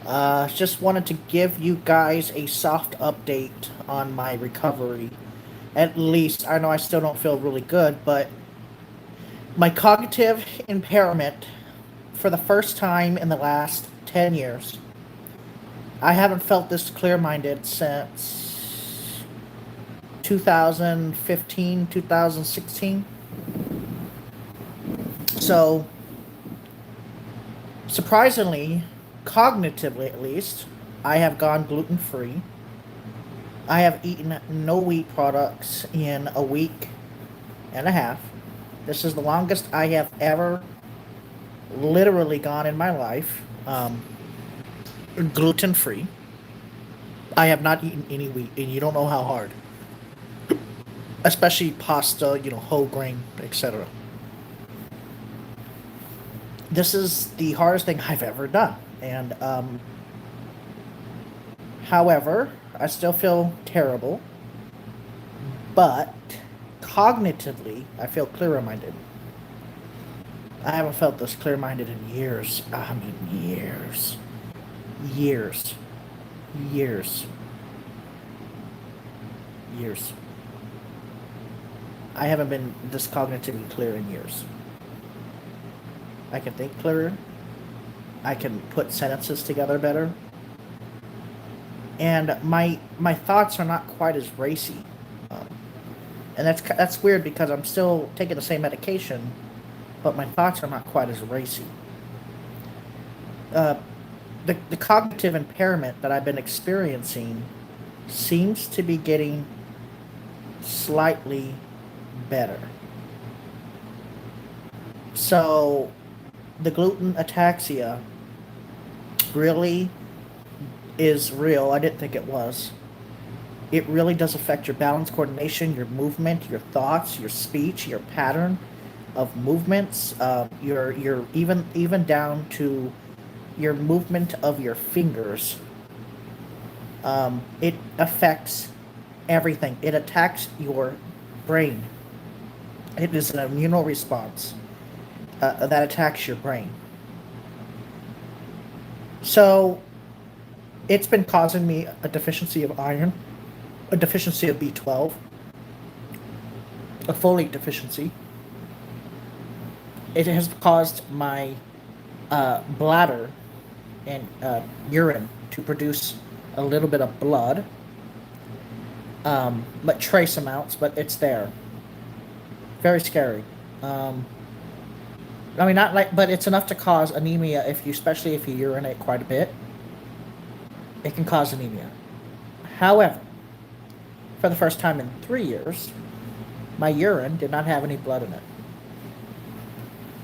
Just wanted to give you guys a soft update on my recovery. At least, I know I still don't feel really good, but my cognitive impairment, for the first time in the last 10 years, I haven't felt this clear minded since 2015, 2016. So, surprisingly, cognitively at least, I have gone gluten free. I have eaten no wheat products in a week and a half. This is the longest I have ever literally gone in my life. Gluten free. I have not eaten any wheat, and you don't know how hard. Especially pasta, whole grain, etc. This is the hardest thing I've ever done. And, however, I still feel terrible, but cognitively, I feel clearer minded. I haven't felt this clear minded in years. I mean, years. Years. Years. Years. I haven't been this cognitively clear in years. I can think clearer. I can put sentences together better. And my thoughts are not quite as racy. Um, and that's weird because I'm still taking the same medication, but my thoughts are not quite as racy. Uh, the cognitive impairment that I've been experiencing seems to be getting slightly better. So the gluten ataxia really is real. I didn't think it was. It really does affect your balance, coordination, your movement, your thoughts, your speech, your pattern of movements. Your even down to your movement of your fingers. It affects everything. It attacks your brain. It is an immune response that attacks your brain. So it's been causing me a deficiency of iron, a deficiency of B12, a folate deficiency. It has caused my bladder and urine to produce a little bit of blood, but trace amounts, but it's there. Very scary. Um, I mean, not like, but it's enough to cause anemia if you, especially if you urinate quite a bit. It can cause anemia. However, for the first time in 3 years, my urine did not have any blood in it.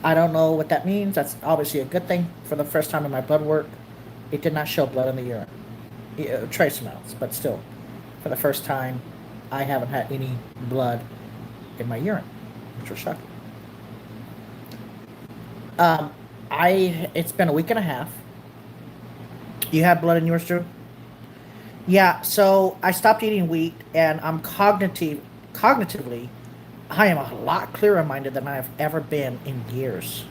I don't know what that means. That's obviously a good thing. For the first time in my blood work, it did not show blood in the urine. Trace amounts, but still, for the first time, I haven't had any blood in my urine, which was shocking. Um, it's been a week and a half. You have blood in yours, Drew? Yeah. So I stopped eating wheat, and I'm cognitively, I am a lot clearer minded than I've ever been in years.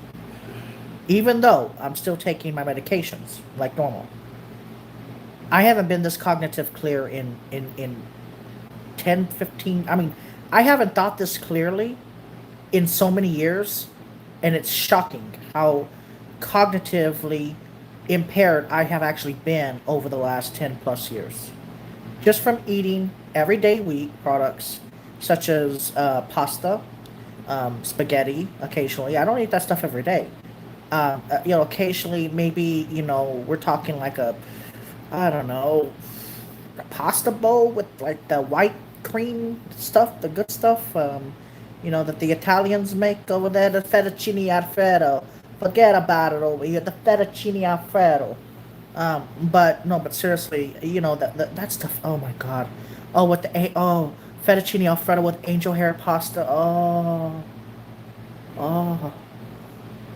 Even though I'm still taking my medications like normal, I haven't been this cognitive clear in 10, 15. I mean, I haven't thought this clearly in so many years, and it's shocking how cognitively impaired I have actually been over the last 10 plus years. Just from eating everyday wheat products such as pasta, spaghetti occasionally. I don't eat that stuff every day. Occasionally, maybe, we're talking like I don't know, a pasta bowl with like the white cream stuff, the good stuff, that the Italians make over there, the fettuccine alfredo. Forget about it over here, the fettuccine alfredo. But no, but seriously, that stuff. Oh my god. Oh, fettuccine alfredo with angel hair pasta. Oh,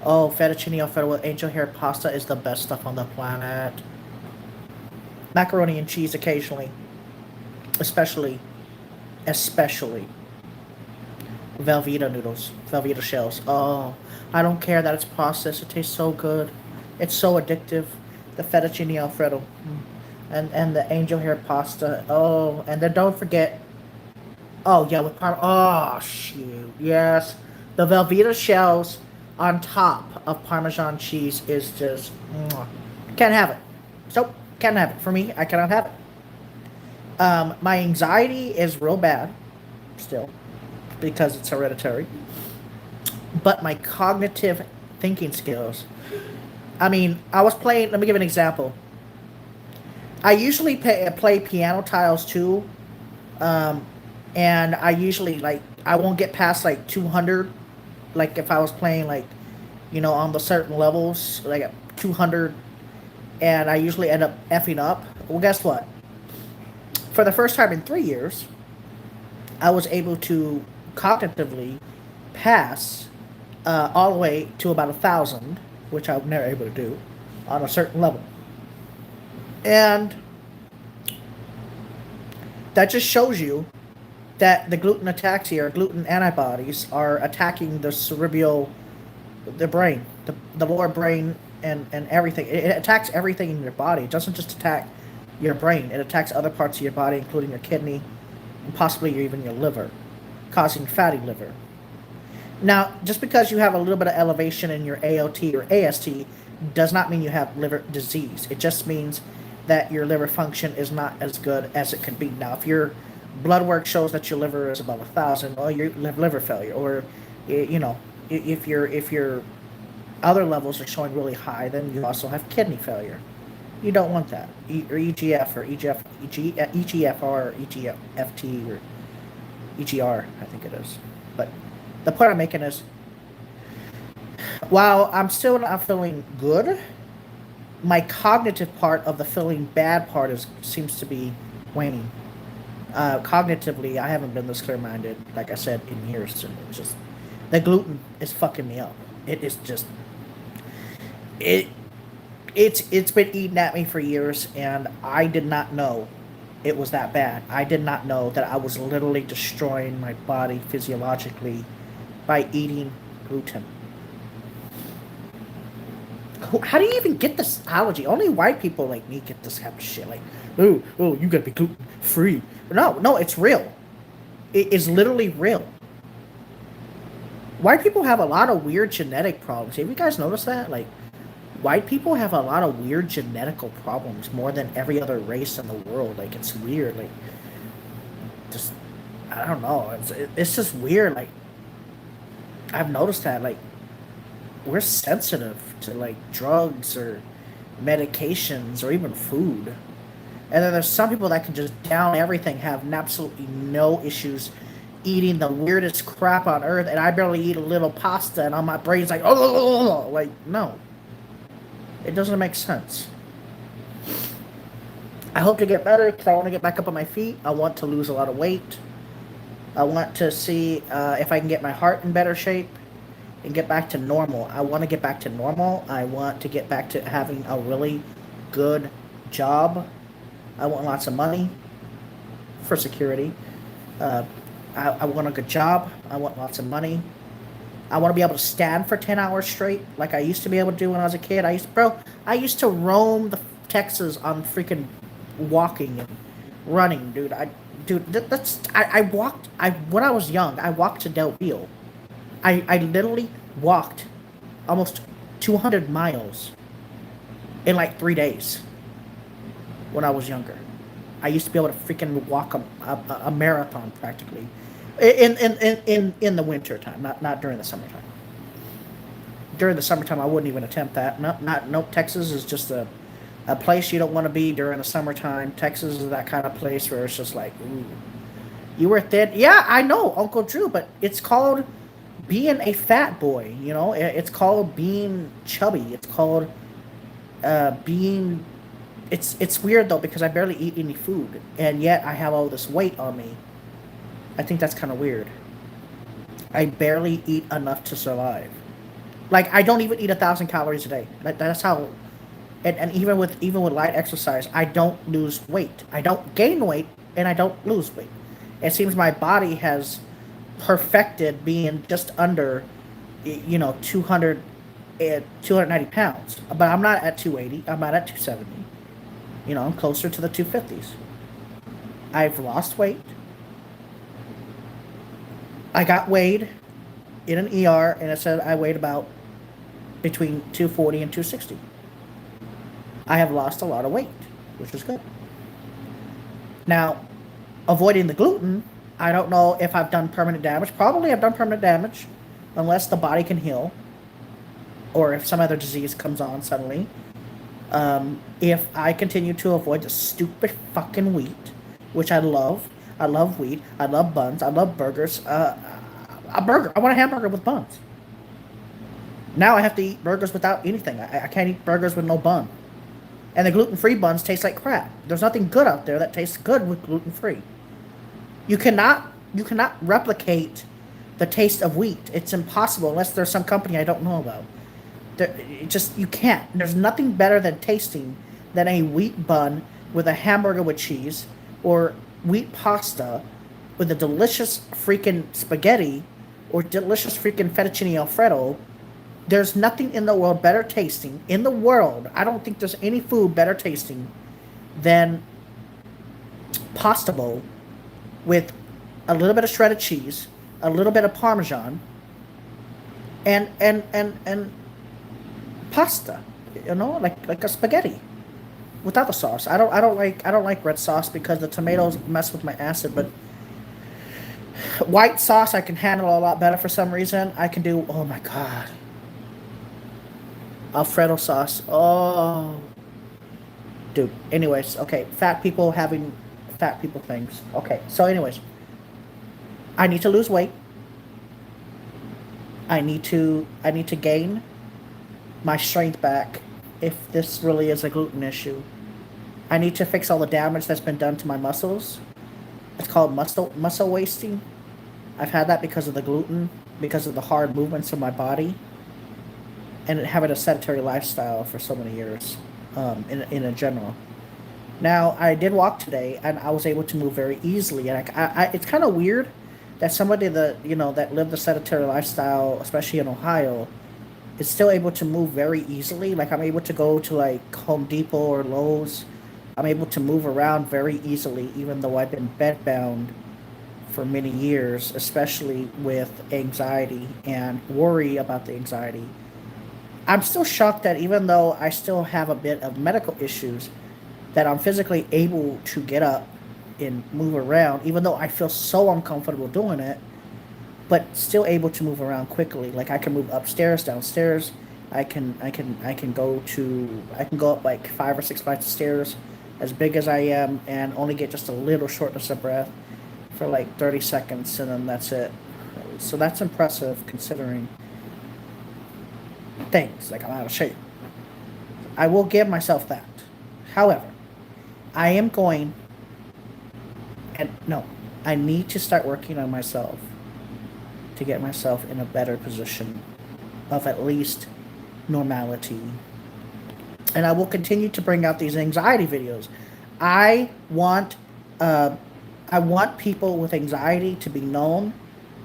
fettuccine alfredo with angel hair pasta is the best stuff on the planet. Macaroni and cheese occasionally, especially, especially Velveeta noodles, Velveeta shells. Oh, I don't care that it's processed. It tastes so good. It's so addictive. The fettuccine alfredo. And the angel hair pasta. Oh, and then don't forget. Oh yeah, with parm. Oh shoot, yes, the Velveeta shells on top of Parmesan cheese is just. Mwah. Can't have it. So can't have it. For me, I cannot have it. My anxiety is real bad, still, because it's hereditary. But my cognitive thinking skills. I mean, I was playing. Let me give an example. I usually play piano tiles too, um, and I usually like I won't get past like 200. Like if I was playing like, on the certain levels, like at 200, and I usually end up effing up. Well, guess what? For the first time in 3 years, I was able to cognitively pass all the way to about 1,000, which I was never able to do on a certain level. And that just shows you that the gluten ataxia or gluten antibodies are attacking the brain, the lower brain, and everything. It attacks everything in your body. It doesn't just attack your brain, it attacks other parts of your body, including your kidney and possibly even your liver, causing fatty liver. Now, just because you have a little bit of elevation in your ALT or AST does not mean you have liver disease. It just means that your liver function is not as good as it could be. Now, if your blood work shows that your liver is above 1,000, or you have liver failure, or if your other levels are showing really high, then you also have kidney failure. You don't want that, or EGF or EGFR or EGFT or EGR, I think it is. But the point I'm making is, while I'm still not feeling good, my cognitive part of the feeling bad part is seems to be waning. Cognitively, I haven't been this clear-minded, like I said, in years. And it's just the gluten is fucking me up. It is just it. It's been eating at me for years, and I did not know it was that bad. I did not know that I was literally destroying my body physiologically by eating gluten. How do you even get this allergy? Only white people like me get this kind of shit. Like, oh, you gotta be gluten free. No, it's real. It is literally real. White people have a lot of weird genetic problems. Have you guys noticed that? Like, white people have a lot of weird genetical problems more than every other race in the world. Like, it's weird. Like, just I don't know. It's just weird. Like, I've noticed that. Like, we're sensitive to like drugs or medications or even food. And then there's some people that can just down everything, have absolutely no issues eating the weirdest crap on earth, and I barely eat a little pasta, and on my brain's like, oh, like no, it doesn't make sense. I hope to get better because I want to get back up on my feet. I want to lose a lot of weight. I want to see if I can get my heart in better shape and get back to normal. I want to get back to normal. I want to get back to having a really good job. I want lots of money for security. Uh, I want a good job. I want lots of money. I want to be able to stand for 10 hours straight like I used to be able to do when I was a kid. I used to roam the Texas on freaking walking and running, dude. I walked, when I was young, I walked to Del Rio. I literally walked almost 200 miles in like 3 days when I was younger. I used to be able to freaking walk a marathon practically in the winter time, not during the summertime. During the summertime, I wouldn't even attempt that. No. Texas is just a place you don't want to be during the summertime. Texas is that kind of place where it's just like, ooh, you were thin. Yeah, I know, Uncle Drew, but it's called being a fat boy. It's called being chubby. It's called being. It's weird though because I barely eat any food and yet I have all this weight on me. I think that's kind of weird. I barely eat enough to survive. Like I don't even eat 1,000 calories a day. That's how. And even with light exercise, I don't lose weight. I don't gain weight and I don't lose weight. It seems my body has perfected being just under, 200. at 290 pounds, but I'm not at 280. I'm not at 270. You know, I'm closer to the 250s. I've lost weight. I got weighed in an ER, and it said I weighed about between 240 and 260. I have lost a lot of weight, which is good. Now, avoiding the gluten, I don't know if I've done permanent damage. Probably I've done permanent damage, unless the body can heal, or if some other disease comes on suddenly. If I continue to avoid the stupid fucking wheat, which I love wheat, I love buns, I love burgers. A burger, I want a hamburger with buns. Now I have to eat burgers without anything. I can't eat burgers with no bun. And the gluten-free buns taste like crap. There's nothing good out there that tastes good with gluten-free. You cannot replicate the taste of wheat. It's impossible unless there's some company I don't know about. You can't. There's nothing better than tasting than a wheat bun with a hamburger with cheese, or wheat pasta with a delicious freaking spaghetti, or delicious freaking fettuccine alfredo. There's nothing in the world better tasting in the world. I don't think there's any food better tasting than pasta bowl with a little bit of shredded cheese, a little bit of parmesan, and pasta. You know, like a spaghetti without the sauce. I don't like red sauce because the tomatoes mess with my acid, but white sauce I can handle a lot better for some reason. I can do, oh my god, Alfredo sauce. Oh, dude. Anyways, okay. Fat people having fat people things. Okay. So, anyways, I need to lose weight. I need to gain my strength back if this really is a gluten issue. I need to fix all the damage that's been done to my muscles. It's called muscle wasting. I've had that because of the gluten, because of the hard movements of my body, and having a sedentary lifestyle for so many years, in a general. Now, I did walk today, and I was able to move very easily. And it's kind of weird that somebody that lived a sedentary lifestyle, especially in Ohio, is still able to move very easily. Like, I'm able to go to like Home Depot or Lowe's. I'm able to move around very easily, even though I've been bedbound for many years, especially with anxiety and worry about the anxiety. I'm still shocked that even though I still have a bit of medical issues, that I'm physically able to get up and move around, even though I feel so uncomfortable doing it, but still able to move around quickly. Like, I can move upstairs, downstairs. I can go up like 5 or 6 flights of stairs, as big as I am, and only get just a little shortness of breath for like 30 seconds, and then that's it. So that's impressive considering things like I'm out of shape. I will give myself that. However, I am going, and no, I need to start working on myself to get myself in a better position of at least normality. And I will continue to bring out these anxiety videos. I want, uh, I want people with anxiety to be known,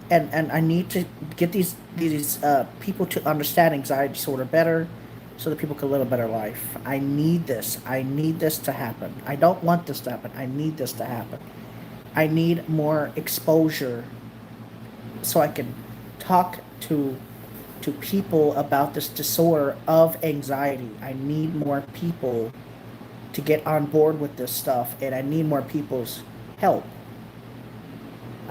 and I need to get these people to understand anxiety disorder better, so that people can live a better life. I need this. I need this to happen. I don't want this to happen. I need this to happen. I need more exposure so I can talk to people about this disorder of anxiety. I need more people to get on board with this stuff, and I need more people's help.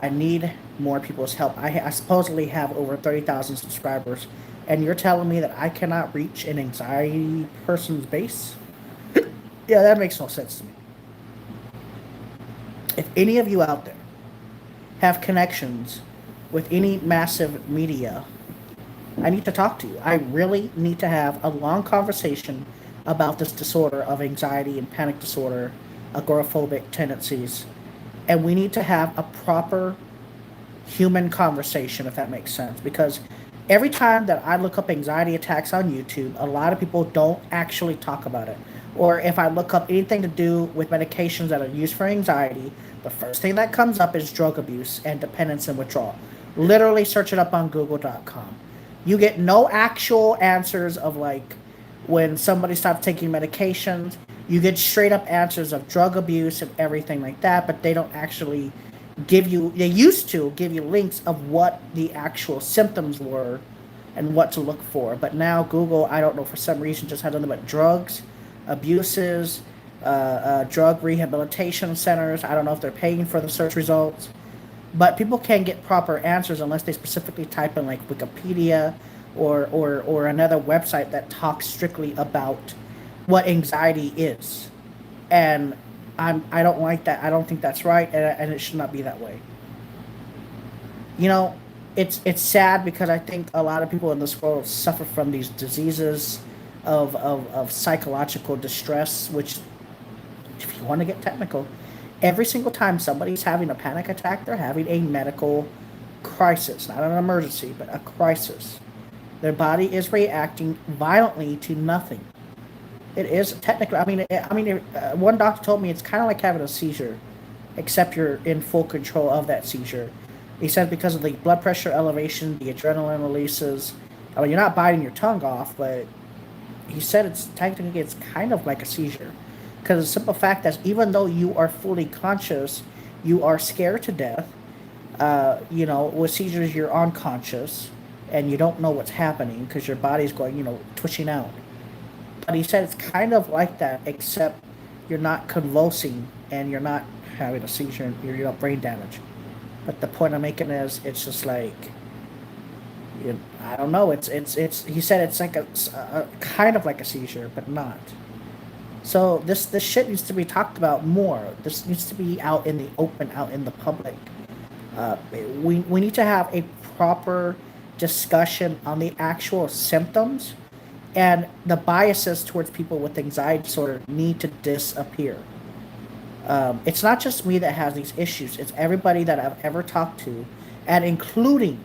I need more people's help. I supposedly have over 30,000 subscribers, and you're telling me that I cannot reach an anxiety person's base? Yeah, that makes no sense to me. If any of you out there have connections with any massive media, I need to talk to you. I really need to have a long conversation about this disorder of anxiety and panic disorder, agoraphobic tendencies, and we need to have a proper human conversation, if that makes sense. Because every time that I look up anxiety attacks on YouTube, a lot of people don't actually talk about it. Or if I look up anything to do with medications that are used for anxiety, the first thing that comes up is drug abuse and dependence and withdrawal. Literally search it up on google.com. You get no actual answers of like when somebody stops taking medications. You get straight up answers of drug abuse and everything like that, but they don't actually give you, they used to give you links of what the actual symptoms were and what to look for. But now Google, I don't know, for some reason just had nothing but drugs, abuses, drug rehabilitation centers. I don't know if they're paying for the search results, but people can't get proper answers unless they specifically type in like Wikipedia or another website that talks strictly about what anxiety is. And I don't like that. I don't think that's right, and it should not be that way. You know, it's sad because I think a lot of people in this world suffer from these diseases of psychological distress, which, if you want to get technical, every single time somebody's having a panic attack, they're having a medical crisis, not an emergency, but a crisis. Their body is reacting violently to nothing. It is technically. One doctor told me it's kind of like having a seizure, except you're in full control of that seizure. He said because of the blood pressure elevation, the adrenaline releases. I mean, you're not biting your tongue off, but he said it's technically it's kind of like a seizure, because the simple fact that even though you are fully conscious, you are scared to death. With seizures, you're unconscious and you don't know what's happening because your body's going, twitching out. But he said it's kind of like that, except you're not convulsing and you're not having a seizure and you're not brain damage. But the point I'm making is, it's just like, I don't know. It's. He said it's like a kind of like a seizure, but not. So this shit needs to be talked about more. This needs to be out in the open, out in the public. Uh, we need to have a proper discussion on the actual symptoms, and the biases towards people with anxiety disorder need to disappear. It's not just me that has these issues. It's everybody that I've ever talked to, and including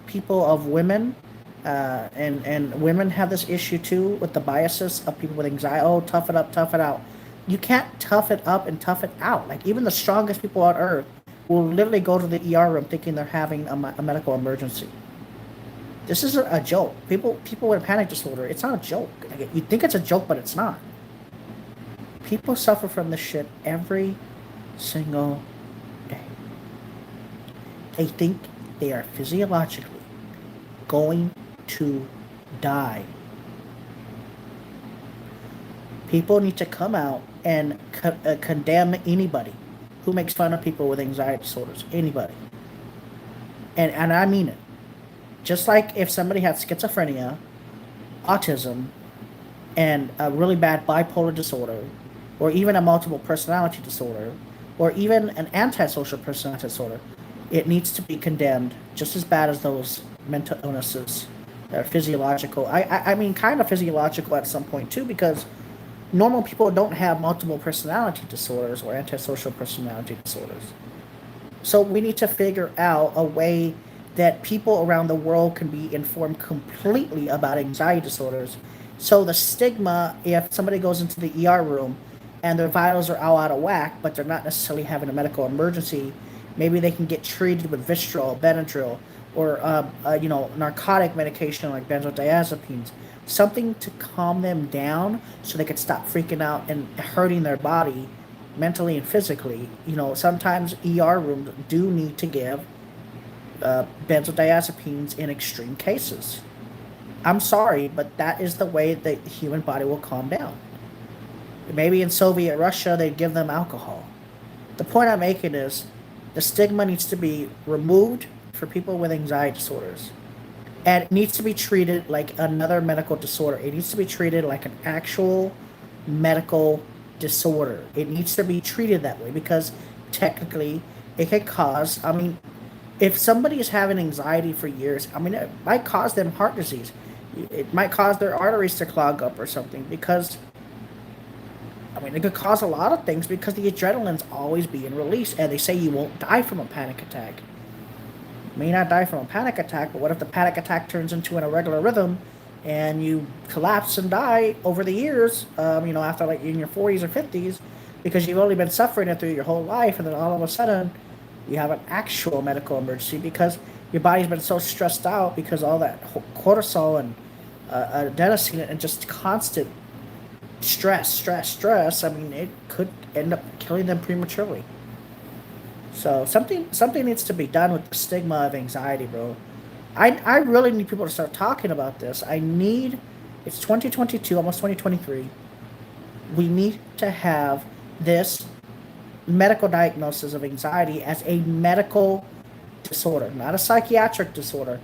people of women, and women have this issue too with the biases of people with anxiety. Oh, tough it up, tough it out. You can't tough it up and tough it out. Like, even the strongest people on earth will literally go to the ER room thinking they're having a medical emergency. This isn't a joke. People with panic disorder, it's not a joke. Like, you think it's a joke, but it's not. People suffer from this shit every single day. They think they are physiologically going to die. People need to come out and condemn anybody who makes fun of people with anxiety disorders. Anybody. And I mean it. Just like if somebody had schizophrenia, autism, and a really bad bipolar disorder, or even a multiple personality disorder, or even an antisocial personality disorder, it needs to be condemned just as bad as those mental illnesses that are physiological. I mean, kind of physiological at some point too, because normal people don't have multiple personality disorders or antisocial personality disorders. So we need to figure out a way that people around the world can be informed completely about anxiety disorders. So the stigma, if somebody goes into the ER room and their vitals are all out of whack, but they're not necessarily having a medical emergency, maybe they can get treated with Vistral, Benadryl, or narcotic medication like benzodiazepines, something to calm them down so they could stop freaking out and hurting their body mentally and physically. Sometimes ER rooms do need to give benzodiazepines in extreme cases. I'm sorry, but that is the way the human body will calm down. Maybe in Soviet Russia, they'd give them alcohol. The point I'm making is the stigma needs to be removed for people with anxiety disorders. And it needs to be treated like another medical disorder. It needs to be treated like an actual medical disorder. It needs to be treated that way because technically it can cause, if somebody is having anxiety for years, it might cause them heart disease. It might cause their arteries to clog up or something because, it could cause a lot of things because the adrenaline's always being released. And they say you won't die from a panic attack. You may not die from a panic attack, but what if the panic attack turns into an irregular rhythm and you collapse and die over the years, after like in your 40s or 50s, because you've only been suffering it through your whole life, and then all of a sudden you have an actual medical emergency because Your body's been so stressed out because all that cortisol and adenosine and just constant stress. I mean, it could end up killing them prematurely. So something needs to be done with the stigma of anxiety, bro. I really need people to start talking about this. It's 2022, almost 2023. We need to have this medical diagnosis of anxiety as a medical disorder, not a psychiatric disorder,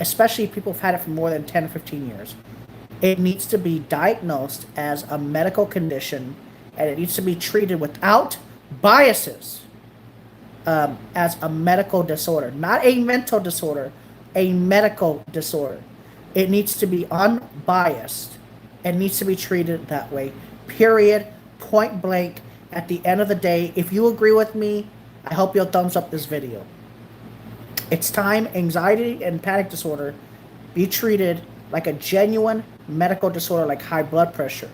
especially if people have had it for more than 10 or 15 years. It needs to be diagnosed as a medical condition, and it needs to be treated without biases, as a medical disorder, not a mental disorder, a medical disorder. It needs to be unbiased and needs to be treated that way. Period. Point blank. At the end of the day, if you agree with me, I hope you'll thumbs up this video. It's time anxiety and panic disorder be treated like a genuine medical disorder like high blood pressure.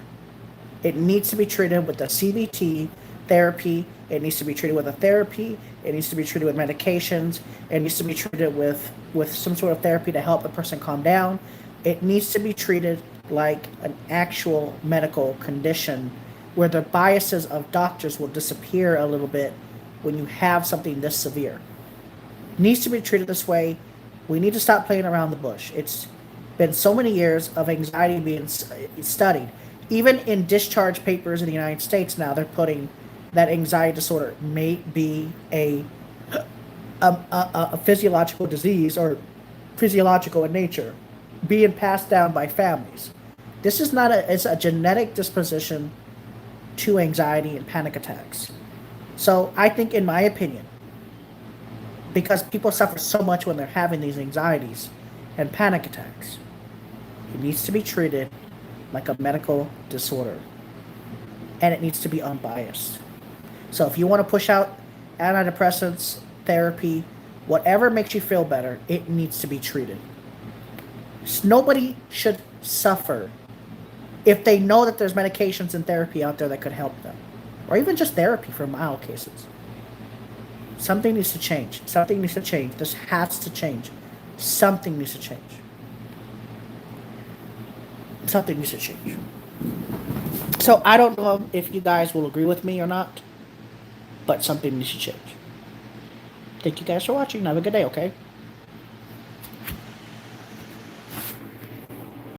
It needs to be treated with a CBT therapy. It needs to be treated with a therapy. It needs to be treated with medications. It needs to be treated with some sort of therapy to help the person calm down. It needs to be treated like an actual medical condition where the biases of doctors will disappear a little bit when you have something this severe. It needs to be treated this way. We need to stop playing around the bush. It's been so many years of anxiety being studied. Even in discharge papers in the United States now, they're putting that anxiety disorder may be a physiological disease or physiological in nature, being passed down by families. This is not it's a genetic disposition to anxiety and panic attacks. So I think, in my opinion, because people suffer so much when they're having these anxieties and panic attacks, it needs to be treated like a medical disorder. And it needs to be unbiased. So if you want to push out antidepressants, therapy, whatever makes you feel better, it needs to be treated. Nobody should suffer if they know that there's medications and therapy out there that could help them. Or even just therapy for mild cases. Something needs to change. Something needs to change. This has to change. Something needs to change. Something needs to change. So I don't know if you guys will agree with me or not, but something needs to change. Thank you guys for watching. Have a good day, okay?